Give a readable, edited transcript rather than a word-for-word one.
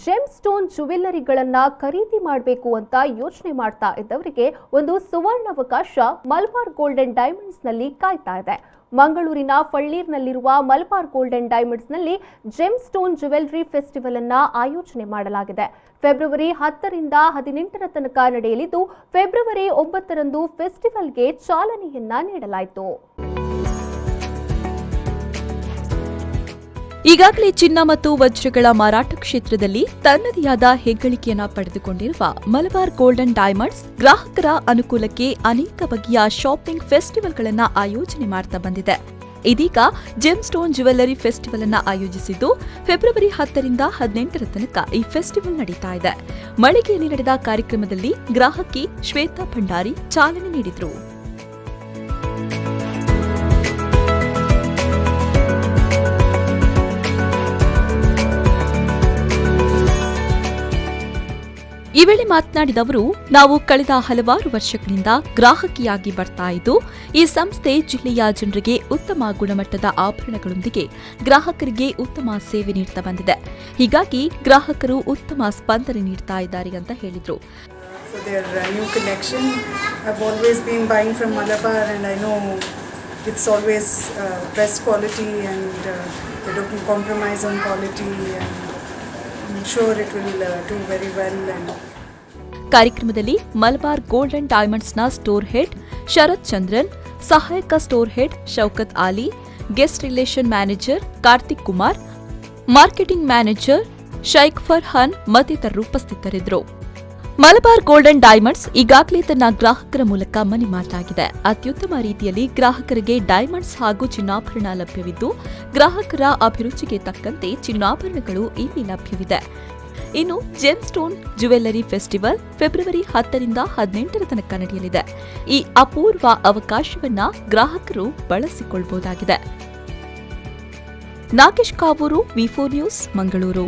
GeM stone ಜ್ಯುವೆಲ್ಲರಿಗಳನ್ನ ಖರೀದಿ ಮಾಡಬೇಕು ಅಂತ ಯೋಚನೆ ಮಾಡ್ತಾ ಇದ್ದವರಿಗೆ ಒಂದು ಸುವರ್ಣಾವಕಾಶ ಮಲಬಾರ್ ಗೋಲ್ಡನ್ ಡೈಮಂಡ್ಸ್ ನಲ್ಲಿ ಕಾಯ್ತಾ ಇದೆ. ಮಂಗಳೂರಿನ ಫಳ್ಳೀರ್ನಲ್ಲಿರುವ ಮಲಬಾರ್ ಗೋಲ್ಡನ್ ಡೈಮಂಡ್ಸ್ ನಲ್ಲಿ ಜೆಮ್ ಸ್ಟೋನ್ ಜ್ಯುವೆಲ್ಲರಿ ಫೆಸ್ಟಿವಲ್ ಅನ್ನ ಆಯೋಜನೆ ಮಾಡಲಾಗಿದೆ. ಫೆಬ್ರವರಿ 10 ರಿಂದ 18 ತನಕ ನಡೆಯಲಿದ್ದು ಫೆಬ್ರವರಿ 9 ರಂದು ಫೆಸ್ಟಿವಲ್ಗೆ ಚಾಲನೆಯನ್ನ ನೀಡಲಾಯಿತು. ಈಗಾಗಲೇ ಚಿನ್ನ ಮತ್ತು ವಜ್ರಗಳ ಮಾರಾಟ ಕ್ಷೇತ್ರದಲ್ಲಿ ತನ್ನದೇ ಆದ ಹೆಗ್ಗಳಿಕೆಯನ್ನು ಪಡೆದುಕೊಂಡಿರುವ ಮಲಬಾರ್ ಗೋಲ್ಡನ್ ಡೈಮಂಡ್ಸ್ ಗ್ರಾಹಕರ ಅನುಕೂಲಕ್ಕೆ ಅನೇಕ ಬಗೆಯ ಶಾಪಿಂಗ್ ಫೆಸ್ಟಿವಲ್ಗಳನ್ನು ಆಯೋಜನೆ ಮಾಡ್ತಾ ಬಂದಿದೆ. ಇದೀಗ ಜೆಮ್ ಸ್ಟೋನ್ ಜ್ಯುವೆಲ್ಲರಿ ಫೆಸ್ಟಿವಲ್ ಅನ್ನು ಆಯೋಜಿಸಿದ್ದು ಫೆಬ್ರವರಿ 10 ರಿಂದ 18 ತನಕ ಈ ಫೆಸ್ಟಿವಲ್ ನಡೀತಾ ಇದೆ. ಮಳಿಗೆಯಲ್ಲಿ ನಡೆದ ಕಾರ್ಯಕ್ರಮದಲ್ಲಿ ಗ್ರಾಹಕಿ ಶ್ವೇತಾ ಭಂಡಾರಿ ಚಾಲನೆ ನೀಡಿದರು. ಈ ವೇಳೆ ಮಾತನಾಡಿದ ಅವರು, ನಾವು ಕಳೆದ ಹಲವಾರು ವರ್ಷಗಳಿಂದ ಗ್ರಾಹಕಿಯಾಗಿ ಬರ್ತಾ ಇದ್ದು, ಈ ಸಂಸ್ಥೆ ಜಿಲ್ಲೆಯ ಜನರಿಗೆ ಉತ್ತಮ ಗುಣಮಟ್ಟದ ಆಭರಣಗಳೊಂದಿಗೆ ಗ್ರಾಹಕರಿಗೆ ಉತ್ತಮ ಸೇವೆ ನೀಡ್ತಾ ಬಂದಿದೆ. ಹೀಗಾಗಿ ಗ್ರಾಹಕರು ಉತ್ತಮ ಸ್ಪಂದನೆ ನೀಡ್ತಾ ಇದ್ದಾರೆ ಅಂತ ಹೇಳಿದರು. ಕಾರ್ಯಕ್ರಮದಲ್ಲಿ ಮಲಬಾರ್ ಗೋಲ್ಡನ್ ಡೈಮಂಡ್ಸ್ನ ಸ್ಟೋರ್ ಹೆಡ್ ಶರತ್ ಚಂದ್ರನ್, ಸಹಾಯಕ store head Shaukat Ali, guest relation manager Karthik Kumar, marketing manager Shaikh Farhan ಮತ್ತಿತರರು ಉಪಸ್ಥಿತರಿದ್ದರು. ಮಲಬಾರ್ ಗೋಲ್ಡನ್ ಡೈಮಂಡ್ಸ್ ಈಗಾಗಲೇ ತನ್ನ ಗ್ರಾಹಕರ ಮೂಲಕ ಮನೆ ಮಾತಾಗಿದೆ. ಅತ್ಯುತ್ತಮ ರೀತಿಯಲ್ಲಿ ಗ್ರಾಹಕರಿಗೆ ಡೈಮಂಡ್ಸ್ ಹಾಗೂ ಚಿನ್ನಾಭರಣ ಲಭ್ಯವಿದ್ದು, ಗ್ರಾಹಕರ ಅಭಿರುಚಿಗೆ ತಕ್ಕಂತೆ ಚಿನ್ನಾಭರಣಗಳು ಇಲ್ಲಿ ಲಭ್ಯವಿದೆ. ಇನ್ನು GeM stone jewellery festival February 10 ರಿಂದ 18 ತನಕ ನಡೆಯಲಿದೆ. ಈ ಅಪೂರ್ವ ಅವಕಾಶವನ್ನ ಗ್ರಾಹಕರು ಬಳಸಿಕೊಳ್ಳಬಹುದಾಗಿದೆ. ನಾಗೇಶ್ ಕಾವೂರು, ವಿ4 ನ್ಯೂಸ್, ಮಂಗಳೂರು.